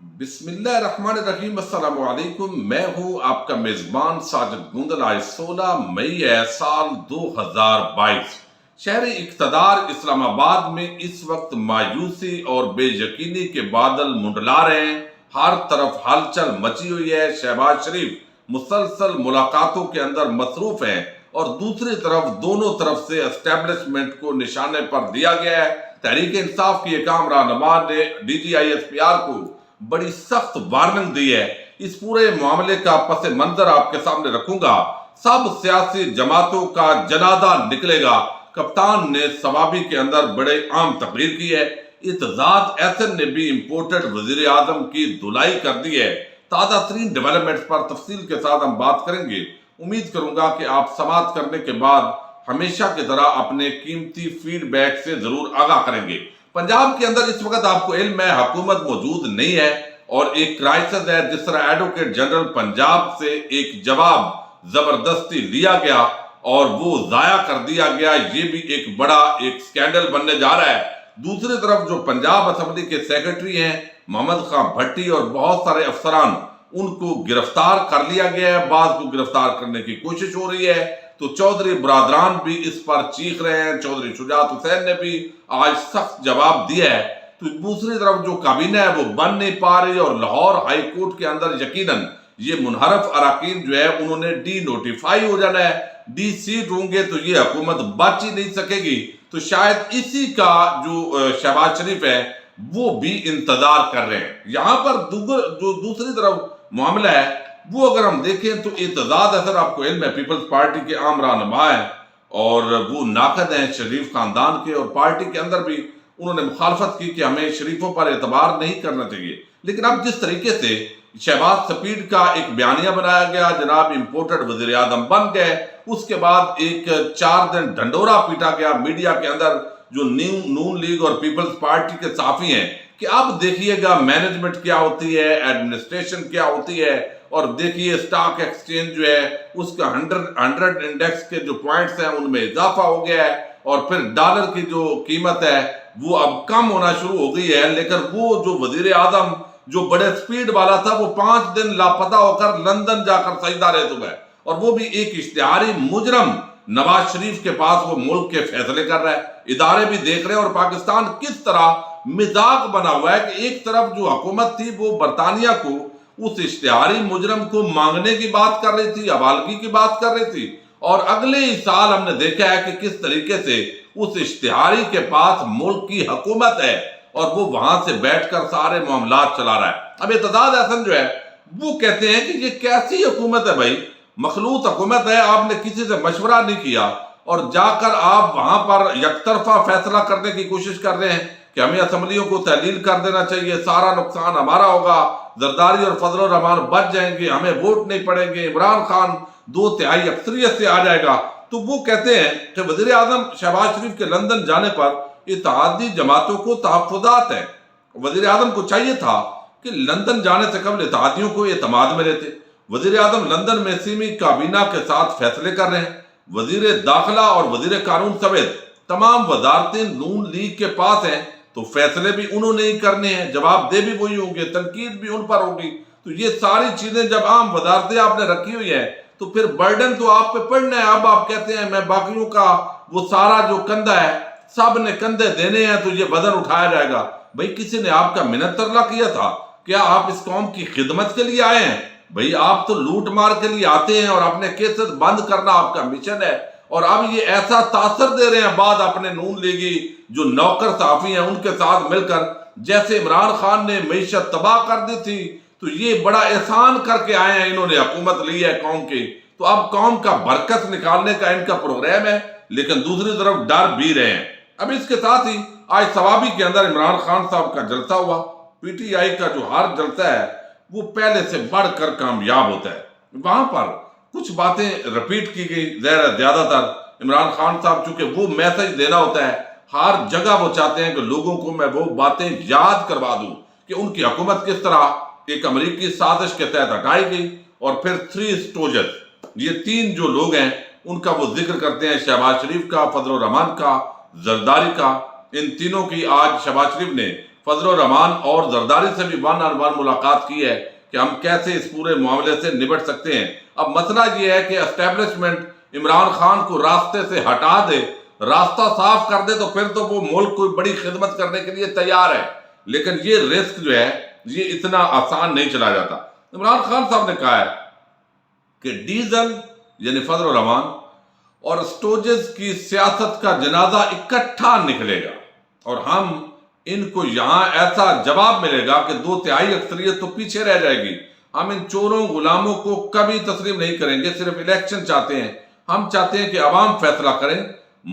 بسم اللہ الرحمن الرحیم۔ السلام علیکم، میں ہوں آپ کا میزبان ساجد گوندل۔ آج 16 مئی ہے سال 2022۔ شہر اقتدار اسلام آباد میں اس وقت مایوسی اور بے یقینی کے بادل منڈلا رہے ہیں۔ ہر طرف ہلچل مچی ہوئی ہے۔ شہباز شریف مسلسل ملاقاتوں کے اندر مصروف ہیں اور دوسری طرف دونوں طرف سے اسٹیبلشمنٹ کو نشانے پر دیا گیا ہے۔ تحریک انصاف کی ایک عام رہنما نے D G I S P R کو بڑی سخت وارننگ دی ہے۔ اس پورے معاملے کا پس منظر آپ کے سامنے رکھوں گا۔ سب سیاسی جماعتوں کا جنازہ نکلے گا۔ کپتان نے ثوابی کے اندر بڑے عام تقریر کی ہے۔ اعتزاز احسن نے بھی امپورٹڈ وزیر اعظم کی دھلائی کر دی ہے۔ تازہ ترین ڈیولپمنٹس پر تفصیل کے ساتھ ہم بات کریں گے۔ امید کروں گا کہ آپ سماعت کرنے کے بعد ہمیشہ کی طرح اپنے قیمتی فیڈ بیک سے ضرور آگاہ کریں گے۔ پنجاب کے اندر اس وقت آپ کو علم ہے حکومت موجود نہیں ہے اور ایک کرائسس ہے۔ جس طرح ایڈوکیٹ جنرل پنجاب سے ایک جواب زبردستی لیا گیا اور وہ ضائع کر دیا گیا، یہ بھی ایک بڑا سکینڈل بننے جا رہا ہے۔ دوسری طرف جو پنجاب اسمبلی کے سیکرٹری ہیں محمد خان بھٹی اور بہت سارے افسران، ان کو گرفتار کر لیا گیا ہے۔ بعض کو گرفتار کرنے کی کوشش ہو رہی ہے تو چودھری برادران بھی اس پر چیخ رہے ہیں۔ چودھری شجاعت حسین نے بھی آج سخت جواب دیا ہے۔ تو دوسری طرف جو کابینہ ہے وہ بن نہیں پا رہی اور لاہور ہائی کورٹ کے اندر یقیناً یہ منحرف اراکین جو ہے انہوں نے ڈی نوٹیفائی ہو جانا ہے۔ ڈی سیٹ ہوں گے تو یہ حکومت بچ ہی نہیں سکے گی۔ تو شاید اسی کا جو شہباز شریف ہے وہ بھی انتظار کر رہے ہیں۔ یہاں پر جو دوسری طرف معاملہ ہے وہ اگر ہم دیکھیں تو اعتزاز احسن آپ کو علم ہے پیپلز پارٹی کے عام رہنما ہیں اور وہ ناقد ہیں شریف خاندان کے، اور پارٹی کے اندر بھی انہوں نے مخالفت کی کہ ہمیں شریفوں پر اعتبار نہیں کرنا چاہیے۔ لیکن اب جس طریقے سے شہباز سپیڈ کا ایک بیانیہ بنایا گیا، جناب امپورٹڈ وزیر اعظم بن گئے، اس کے بعد ایک 4 دن ڈھنڈورا پیٹا گیا میڈیا کے اندر جو نون لیگ اور پیپلز پارٹی کے صحافی ہیں کہ اب دیکھیے گا مینجمنٹ کیا ہوتی ہے، ایڈمنسٹریشن کیا ہوتی ہے، اور دیکھیے سٹاک ایکسچینج جو ہے اس کا 100 انڈیکس کے جو پوائنٹس ہیں ان میں اضافہ ہو گیا ہے، اور پھر ڈالر کی جو قیمت ہے وہ اب کم ہونا شروع ہو گئی ہے۔ لیکن وہ جو وزیر اعظم جو بڑے سپیڈ والا تھا وہ 5 دن لاپتہ ہو کر لندن جا کر سجدہ ریز ہوا ہے، اور وہ بھی ایک اشتہاری مجرم نواز شریف کے پاس وہ ملک کے فیصلے کر رہا ہے۔ ادارے بھی دیکھ رہے ہیں اور پاکستان کس طرح مزاق بنا ہوا ہے کہ ایک طرف جو حکومت تھی وہ برطانیہ کو اس اشتہاری مجرم کو مانگنے کی بات کر رہی تھی، حوالگی کی بات کر رہی تھی، اور اگلے ہی سال ہم نے دیکھا ہے کہ کس طریقے سے اس اشتہاری کے پاس ملک کی حکومت ہے اور وہ وہاں سے بیٹھ کر سارے معاملات چلا رہا ہے۔ اب اعتزاز احسن جو ہے وہ کہتے ہیں کہ یہ کیسی حکومت ہے بھائی، مخلوط حکومت ہے، آپ نے کسی سے مشورہ نہیں کیا اور جا کر آپ وہاں پر یک طرفہ فیصلہ کرنے کی کوشش کر رہے ہیں کہ ہمیں اسمبلیوں کو تحلیل کر دینا چاہیے، سارا نقصان ہمارا ہوگا، زرداری اور فضل الرحمان بچ جائیں گے، ہمیں ووٹ نہیں پڑیں گے، عمران خان 2/3 اکثریت سے آ جائے گا۔ تو وہ کہتے ہیں کہ وزیر اعظم شہباز شریف کے لندن جانے پر اتحادی جماعتوں کو تحفظات ہیں۔ وزیر اعظم کو چاہیے تھا کہ لندن جانے سے قبل اتحادیوں کو اعتماد میں لیتے۔ وزیر اعظم لندن میں سیمی کابینہ کے ساتھ فیصلے کر رہے ہیں۔ وزیر داخلہ اور وزیر قانون سمیت تمام وزارتیں نون لیگ کے پاس ہیں، تو فیصلے بھی انہوں نے ہی کرنے ہیں، جواب دہ بھی وہی ہوں گے، تنقید بھی ان پر ہوگی۔ تو یہ ساری چیزیں جب عام وزارتیں آپ نے رکھی ہوئی ہیں تو پھر برڈن تو آپ پہ پڑنا ہے۔ اب آپ کہتے ہیں میں باقیوں کا وہ سارا جو کندھا ہے سب نے کندھے دینے ہیں تو یہ وزن اٹھایا جائے گا۔ بھئی کسی نے آپ کا منت ترلا کیا تھا؟ کیا آپ اس قوم کی خدمت کے لیے آئے ہیں؟ بھئی آپ تو لوٹ مار کے لیے آتے ہیں اور اپنے کیسز بند کرنا آپ کا مشن ہے، اور اب یہ ایسا تاثر دے رہے ہیں بعد اپنے نون لیگی جو نوکر صحافی ہیں ان کے ساتھ مل کر، جیسے عمران خان نے معیشت تباہ کر دی تھی تو یہ بڑا احسان کر کے آئے ہیں، انہوں نے حکومت لی ہے قوم کی، تو اب قوم کا برکت نکالنے کا ان کا پروگرام ہے، لیکن دوسری طرف ڈر بھی رہے ہیں۔ اب اس کے ساتھ ہی آج ثوابی کے اندر عمران خان صاحب کا جلسہ ہوا۔ پی ٹی آئی کا جو ہر جلسہ ہے وہ پہلے سے بڑھ کر کامیاب ہوتا ہے۔ وہاں پر کچھ باتیں رپیٹ کی گئی، زیادہ تر عمران خان صاحب چونکہ وہ میسج دینا ہوتا ہے، ہر جگہ وہ چاہتے ہیں کہ لوگوں کو میں وہ باتیں یاد کروا دوں کہ ان کی حکومت کس طرح ایک امریکی سازش کے تحت ہٹائی گئی، اور پھر 3 اسٹوجز، یہ 3 جو لوگ ہیں ان کا وہ ذکر کرتے ہیں، شہباز شریف کا، فضل الرحمان کا، زرداری کا۔ ان تینوں کی آج شہباز شریف نے فضل الرحمان اور زرداری سے بھی 1 on 1 ملاقات کی ہے کہ ہم کیسے اس پورے معاملے سے نبٹ سکتے ہیں۔ اب مسئلہ یہ ہے کہ اسٹیبلشمنٹ عمران خان کو راستے سے ہٹا دے، راستہ صاف کر دے، تو پھر تو وہ ملک کو بڑی خدمت کرنے کے لیے تیار ہے، لیکن یہ رسک جو ہے یہ اتنا آسان نہیں چلا جاتا۔ عمران خان صاحب نے کہا ہے کہ ڈیزل یعنی فضل الرحمان اور اسٹوجز کی سیاست کا جنازہ اکٹھا نکلے گا، اور ہم ان کو یہاں ایسا جواب ملے گا کہ 2/3 اکثریت تو پیچھے رہ جائے گی۔ ہم ان چوروں غلاموں کو کبھی تسلیم نہیں کریں گے، صرف الیکشن چاہتے ہیں۔ ہم چاہتے ہیں کہ عوام فیصلہ کریں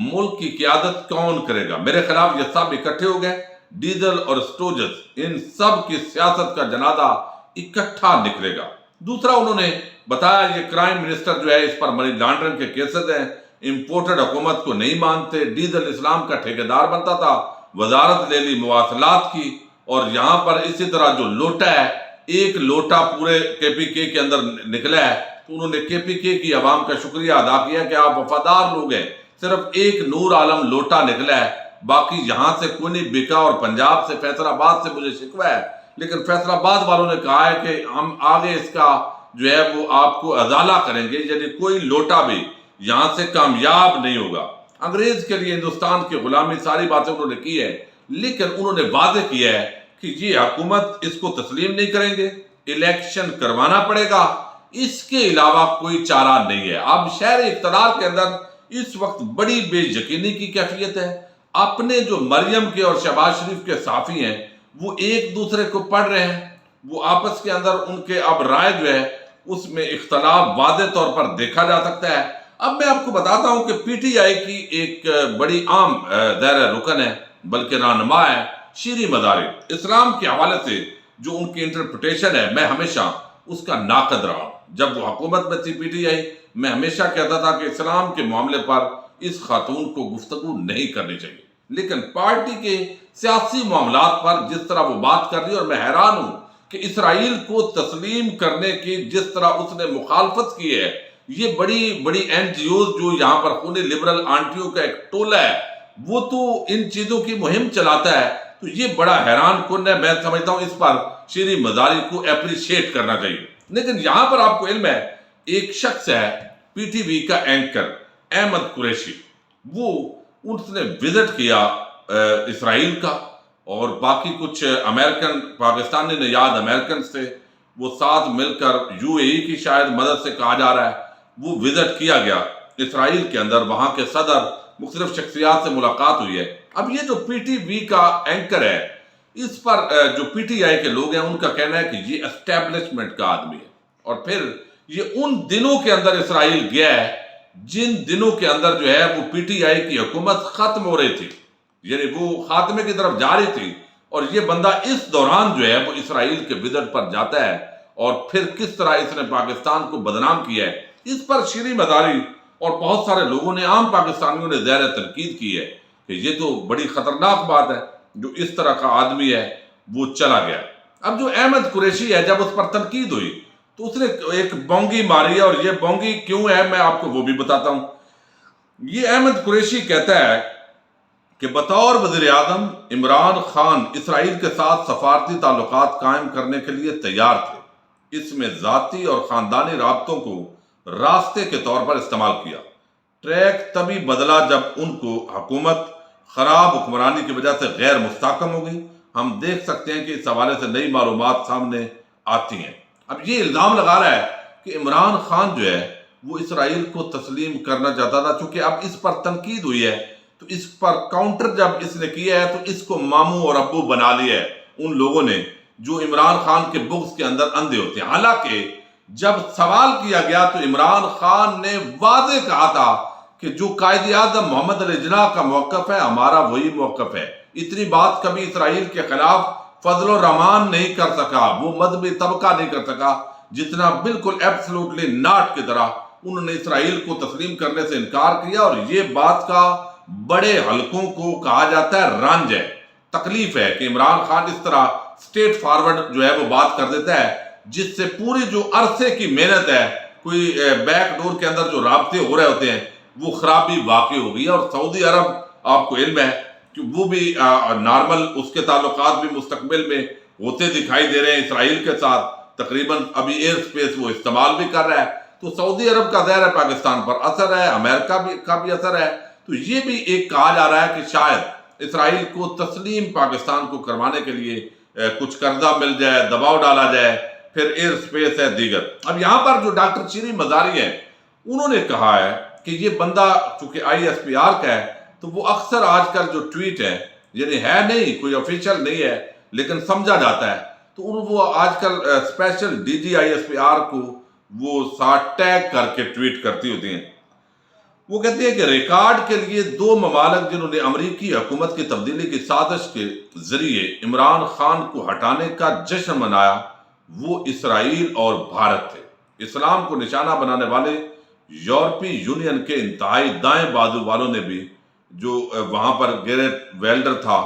ملک کی قیادت کون کرے گا۔ میرے خلاف یہ سب اکٹھے ہو گئے، ڈیزل اور اسٹوجز، ان سب کی سیاست کا جنازہ اکٹھا نکلے گا۔ دوسرا انہوں نے بتایا یہ کرائم منسٹر جو ہے اس پر منی لانڈرنگ کے کیسز ہیں، امپورٹڈ حکومت کو نہیں مانتے، ڈیزل اسلام کا ٹھیکیدار بنتا تھا، وزارت لے لی مواصلات کی، اور یہاں پر اسی طرح جو لوٹا ہے، ایک لوٹا پورے KPK کے اندر نکلا ہے، تو انہوں نے KPK کی عوام کا شکریہ ادا کیا کہ آپ وفادار لوگ ہیں، صرف ایک نور عالم لوٹا نکلا ہے، باقی یہاں سے کوئی نہیں بکا، اور پنجاب سے فیصل آباد سے مجھے شکوہ ہے، لیکن فیصل آباد والوں نے کہا ہے کہ ہم آگے اس کا جو ہے وہ آپ کو ازالہ کریں گے، یعنی کوئی لوٹا بھی یہاں سے کامیاب نہیں ہوگا۔ انگریز کے لیے ہندوستان کی غلامی، ساری باتیں انہوں نے کی ہے، لیکن انہوں نے واضح کیا ہے کہ یہ حکومت اس کو تسلیم نہیں کریں گے، الیکشن کروانا پڑے گا، اس کے علاوہ کوئی چارہ نہیں ہے۔ اب شہر اقتدار کے اندر اس وقت بڑی بے یقینی کی کیفیت ہے۔ اپنے جو مریم کے اور شہباز شریف کے صحافی ہیں وہ ایک دوسرے کو پڑھ رہے ہیں، وہ آپس کے اندر ان کے اب رائے جو ہے اس میں اختلاف واضح طور پر دیکھا جا سکتا ہے۔ اب میں آپ کو بتاتا ہوں کہ PTI کی ایک بڑی عام رکن ہے، بلکہ رہنما ہے، شیریں مزاری۔ اسلام کے حوالے سے جو ان کی انٹرپریٹیشن ہے، میں ہمیشہ اس کا ناقد رہا ہوں۔ جب وہ حکومت میں تھی PTI، میں ہمیشہ کہتا تھا کہ اسلام کے معاملے پر اس خاتون کو گفتگو نہیں کرنی چاہیے، لیکن پارٹی کے سیاسی معاملات پر جس طرح وہ بات کر رہی ہے، اور میں حیران ہوں کہ اسرائیل کو تسلیم کرنے کی جس طرح اس نے مخالفت کی ہے، یہ بڑی بڑی NGOs جو یہاں پر خونی لبرل آنٹیوں کا ایک ٹولہ ہے، وہ تو ان چیزوں کی مہم چلاتا ہے، تو یہ بڑا حیران کن ہے۔ میں سمجھتا ہوں اس پر شیریں مزاری کو اپریشیٹ کرنا چاہیے۔ لیکن یہاں پر آپ کو علم ہے، ایک شخص ہے PTV کا اینکر احمد قریشی، وہ اس نے وزٹ کیا اسرائیل کا، اور باقی کچھ امریکن پاکستانی نژاد امریکن سے وہ ساتھ مل کر UAE کی شاید مدد سے کہا جا رہا ہے، وہ وزٹ کیا گیا اسرائیل کے اندر، وہاں کے صدر، مختلف شخصیات سے ملاقات ہوئی ہے۔ اب یہ جو PTV کا اینکر ہے، اس پر جو PTI کے لوگ ہیں ان کا کہنا ہے کہ یہ اسٹیبلشمنٹ کا آدمی ہے، اور پھر یہ ان دنوں کے اندر اسرائیل گیا ہے جن دنوں کے اندر جو ہے وہ PTI کی حکومت ختم ہو رہی تھی، یعنی وہ خاتمے کی طرف جا رہی تھی، اور یہ بندہ اس دوران جو ہے وہ اسرائیل کے وزٹ پر جاتا ہے، اور پھر کس طرح اس نے پاکستان کو بدنام کیا ہے، اس پر شیریں مزاری اور بہت سارے لوگوں نے، عام پاکستانیوں نے زیر تنقید کی ہے کہ یہ تو بڑی خطرناک بات ہے، جو اس طرح کا آدمی ہے وہ چلا گیا۔ اب جو احمد قریشی ہے، جب اس پر تنقید ہوئی تو اس نے ایک بونگی ماری ہے، اور یہ بونگی کیوں ہے میں آپ کو وہ بھی بتاتا ہوں۔ یہ احمد قریشی کہتا ہے کہ بطور وزیر اعظم عمران خان اسرائیل کے ساتھ سفارتی تعلقات قائم کرنے کے لیے تیار تھے، اس میں ذاتی اور خاندانی رابطوں کو راستے کے طور پر استعمال کیا۔ ٹریک تبھی بدلا جب ان کو حکومت خراب حکمرانی کی وجہ سے غیر مستحکم ہو گئی۔ ہم دیکھ سکتے ہیں کہ اس حوالے سے نئی معلومات سامنے آتی ہیں۔ اب یہ الزام لگا رہا ہے کہ عمران خان جو ہے وہ اسرائیل کو تسلیم کرنا چاہتا تھا، چونکہ اب اس پر تنقید ہوئی ہے تو اس پر کاؤنٹر جب اس نے کیا ہے تو اس کو ماموں اور ابو بنا لیا ہے ان لوگوں نے جو عمران خان کے بغض کے اندر اندھے ہوتے ہیں۔ حالانکہ جب سوال کیا گیا تو عمران خان نے واضح کہا تھا کہ جو قائد اعظم محمد علی جناح کا موقف ہے ہمارا وہی موقف ہے۔ اتنی بات کبھی اسرائیل کے خلاف فضل الرحمان نہیں کر سکا، وہ مذہبی طبقہ نہیں کر سکا، جتنا بالکل ایبسلوٹلی ناٹ کی طرح انہوں نے اسرائیل کو تسلیم کرنے سے انکار کیا۔ اور یہ بات کا بڑے حلقوں کو کہا جاتا ہے رنج ہے، تکلیف ہے کہ عمران خان اس طرح سٹیٹ فارورڈ جو ہے وہ بات کر دیتا ہے، جس سے پوری جو عرصے کی محنت ہے، کوئی بیک ڈور کے اندر جو رابطے ہو رہے ہوتے ہیں، وہ خرابی واقع ہو گئی ہے۔ اور سعودی عرب آپ کو علم ہے کہ وہ بھی نارمل اس کے تعلقات بھی مستقبل میں ہوتے دکھائی دے رہے ہیں اسرائیل کے ساتھ، تقریباً ابھی ایئر سپیس وہ استعمال بھی کر رہا ہے، تو سعودی عرب کا ظاہر ہے پاکستان پر اثر ہے، امریکہ کا بھی اثر ہے، تو یہ بھی ایک کہا جا رہا ہے کہ شاید اسرائیل کو تسلیم پاکستان کو کروانے کے لیے کچھ قرضہ مل جائے، دباؤ ڈالا جائے، پھر ایئر سپیس ہے دیگر۔ اب یہاں پر جو ڈاکٹر شیریں مزاری ہے انہوں نے کہا ہے کہ یہ بندہ چونکہ ISPR کا ہے تو وہ اکثر آج کل جو ٹویٹ ہے، یعنی ہے نہیں کوئی آفیشیل نہیں ہے لیکن سمجھا جاتا ہے، تو وہ آج کل اسپیشل DG ISPR کو وہ ساتھ ٹیگ کر کے ٹویٹ کرتی ہوتی ہیں۔ وہ کہتے ہیں کہ ریکارڈ کے لیے دو ممالک جنہوں نے امریکی حکومت کی تبدیلی کی سازش کے ذریعے عمران خان کو ہٹانے کا جشن منایا وہ اسرائیل اور بھارت تھے۔ اسلام کو نشانہ بنانے والے یورپی یونین کے انتہائی دائیں بازو والوں نے بھی، جو وہاں پر گیریٹ ویلڈر تھا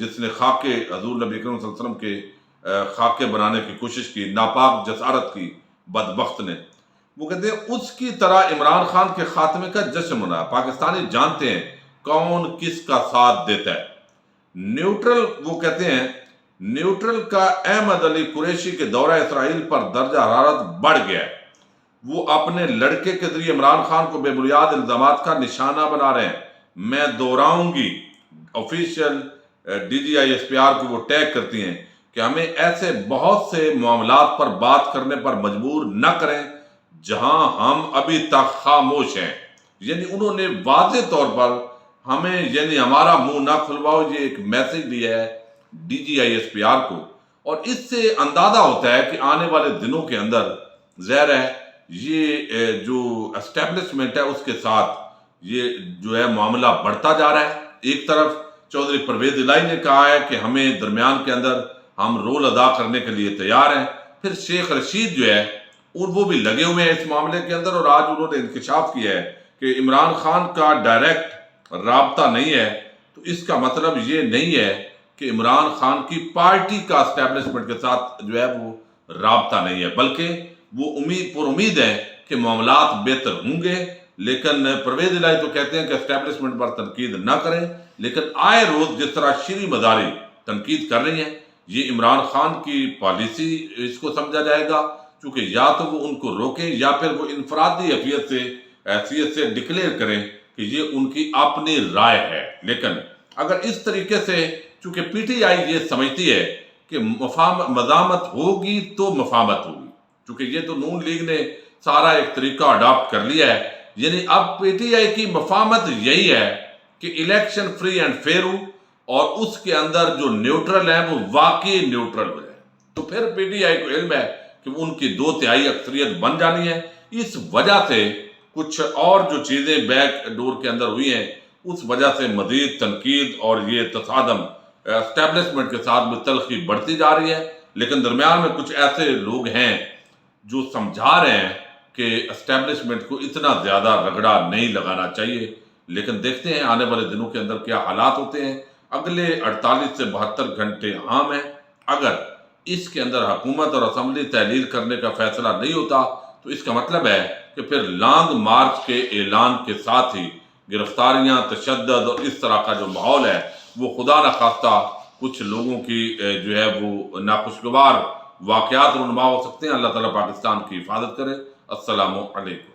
جس نے خاکے حضور نبی اکرم صلی اللہ علیہ وسلم کے خاکے بنانے کی کوشش کی، ناپاک جسارت کی، بدبخت نے، وہ کہتے ہیں اس کی طرح عمران خان کے خاتمے کا جشن منایا۔ پاکستانی جانتے ہیں کون کس کا ساتھ دیتا ہے۔ نیوٹرل، وہ کہتے ہیں نیوٹرل کا احمد علی قریشی کے دورہ اسرائیل پر درجہ حرارت بڑھ گیا ہے، وہ اپنے لڑکے کے ذریعے عمران خان کو بے بنیاد الزامات کا نشانہ بنا رہے ہیں۔ میں دوہراؤں گی، آفیشیل DG ISPR کو وہ ٹیگ کرتی ہیں کہ ہمیں ایسے بہت سے معاملات پر بات کرنے پر مجبور نہ کریں جہاں ہم ابھی تک خاموش ہیں۔ یعنی انہوں نے واضح طور پر ہمیں، یعنی ہمارا منہ نہ کھلواؤ، یہ ایک میسج دیا ہے DG ISPR کو، اور اس سے اندازہ ہوتا ہے کہ آنے والے دنوں کے اندر ظاہر ہے یہ جو اسٹیبلشمنٹ ہے اس کے ساتھ یہ جو ہے معاملہ بڑھتا جا رہا ہے۔ ایک طرف چودھری پرویز الہی نے کہا ہے کہ ہمیں درمیان کے اندر ہم رول ادا کرنے کے لیے تیار ہیں، پھر شیخ رشید جو ہے وہ بھی لگے ہوئے ہیں اس معاملے کے اندر، اور آج انہوں نے انکشاف کیا ہے کہ عمران خان کا ڈائریکٹ رابطہ نہیں ہے، تو اس کا مطلب یہ نہیں ہے کہ عمران خان کی پارٹی کا اسٹیبلشمنٹ کے ساتھ جو ہے وہ رابطہ نہیں ہے، بلکہ وہ پر امید ہے کہ معاملات بہتر ہوں گے۔ لیکن پرویز الہی تو کہتے ہیں کہ اسٹیبلشمنٹ پر تنقید نہ کریں، لیکن آئے روز جس طرح شیریں مزاری تنقید کر رہی ہیں، یہ عمران خان کی پالیسی اس کو سمجھا جائے گا، چونکہ یا تو وہ ان کو روکیں یا پھر وہ انفرادی حیثیت سے ڈکلیئر کریں کہ یہ ان کی اپنی رائے ہے۔ لیکن اگر اس طریقے سے، چونکہ PTI یہ سمجھتی ہے کہ مزاحمت ہوگی تو مفاہمت ہوگی، چونکہ یہ تو نون لیگ نے سارا ایک طریقہ اڈاپٹ کر لیا ہے، یعنی اب PTI کی مفاہمت یہی ہے کہ الیکشن فری اینڈ فیئر ہو اور اس کے اندر جو نیوٹرل ہیں وہ واقعی نیوٹرل ہو جائے، تو پھر PTI کو علم ہے کہ ان کی 2/3 اکثریت بن جانی ہے۔ اس وجہ سے کچھ اور جو چیزیں بیک ڈور کے اندر ہوئی ہیں، اس وجہ سے مزید تنقید اور یہ تصادم اسٹیبلشمنٹ کے ساتھ بھی تلخی بڑھتی جا رہی ہے، لیکن درمیان میں کچھ ایسے لوگ ہیں جو سمجھا رہے ہیں کہ اسٹیبلشمنٹ کو اتنا زیادہ رگڑا نہیں لگانا چاہیے۔ لیکن دیکھتے ہیں آنے والے دنوں کے اندر کیا حالات ہوتے ہیں۔ اگلے 48 سے 72 گھنٹے عام ہیں، اگر اس کے اندر حکومت اور اسمبلی تحلیل کرنے کا فیصلہ نہیں ہوتا تو اس کا مطلب ہے کہ پھر لانگ مارچ کے اعلان کے ساتھ ہی گرفتاریاں، تشدد اور اس طرح کا جو ماحول ہے وہ خدا نخواستہ کچھ لوگوں کی جو ہے وہ ناخوشگوار واقعات رونما ہو سکتے ہیں۔ اللہ تعالیٰ پاکستان کی حفاظت کرے۔ السلام علیکم۔